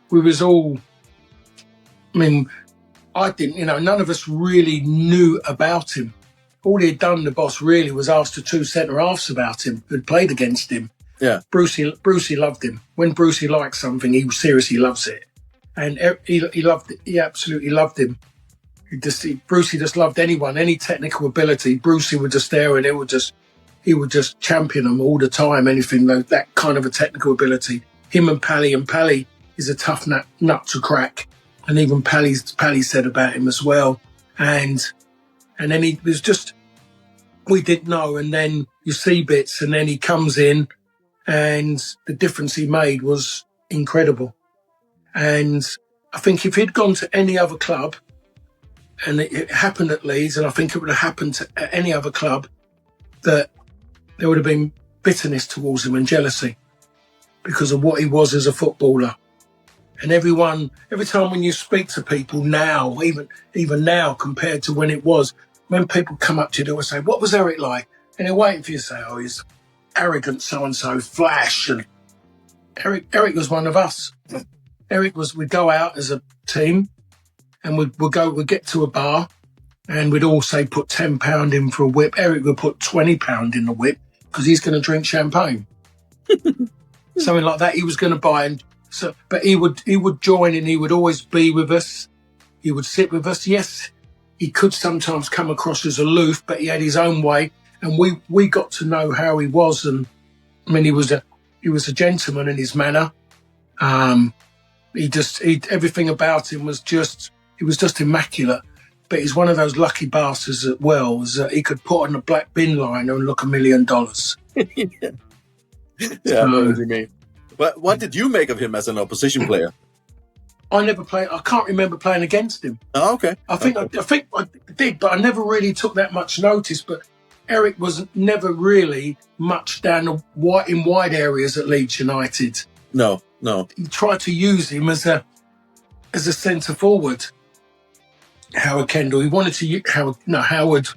we was all, I mean, I didn't, none of us really knew about him. All he had done, the boss, really was ask the two centre-halves about him who'd played against him. Yeah. Brucey loved him. When Brucey likes something, he seriously loves it. And he absolutely loved him. Brucey just loved anyone, any technical ability. Brucey would just there and he would just champion them all the time, anything that kind of a technical ability. Him and Pally is a tough nut to crack. And even Pally said about him as well. And then he was just, we didn't know. And then you see bits and then he comes in and the difference he made was incredible. And I think if he'd gone to any other club, and it happened at Leeds, and I think it would have happened at any other club, that there would have been bitterness towards him and jealousy because of what he was as a footballer. And every time when you speak to people now, even now compared to when it was, when people come up to you, they will say, "What was Eric like?" And they're waiting for you to say, "Oh, he's arrogant, so-and-so, flash." And Eric was one of us. We'd go out as a team and we'd get to a bar and we'd all say, put £10 in for a whip. Eric would put £20 in the whip because he's going to drink champagne. Something like that he was going to buy. And so, but he would join and he would always be with us. He would sit with us. Yes, he could sometimes come across as aloof, but he had his own way. And we got to know how he was. And I mean, he was a gentleman in his manner. Everything about him was just immaculate. But he's one of those lucky bastards as well, is that he could put on a black bin liner and look $1 million. Yeah, I know what you mean. But what did you make of him as an opposition player? I never played. I can't remember playing against him. Oh, okay. I think I did, but I never really took that much notice. But Eric was never really much down in wide areas at Leeds United. No. He tried to use him as a centre forward. Howard Kendall. He wanted to use Howard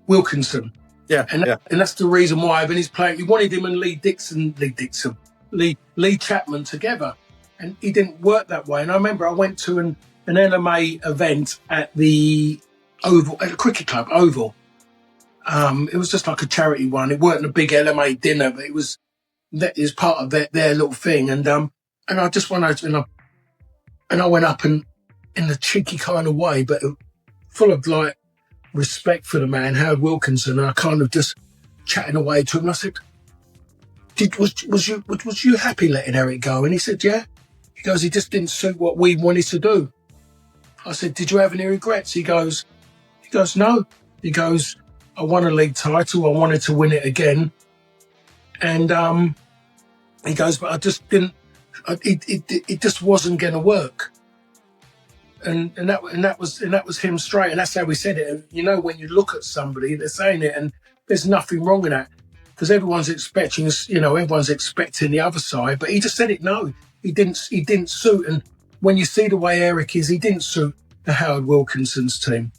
Wilkinson. Yeah, and that's the reason why when he's playing, he wanted him and Lee Chapman together, and he didn't work that way. And I remember I went to an LMA event at the Oval, at a cricket club, Oval. It was just like a charity one. It wasn't a big LMA dinner, but it was part of their little thing. And I just went out and I went up and in a cheeky kind of way, but full of like respect for the man, Howard Wilkinson, and I kind of just chatting away to him. And I said, was you happy letting Eric go? And he said, yeah. He goes, he just didn't suit what we wanted to do. I said, did you have any regrets? He goes, no. He goes, I won a league title. I wanted to win it again. And he goes, but I just didn't. It just wasn't going to work. And that was him straight. And that's how we said it. And you know, when you look at somebody, they're saying it, and there's nothing wrong in that because everyone's expecting the other side. But he just said it. No, he didn't suit. And when you see the way Eric is, he didn't suit the Howard Wilkinson's team.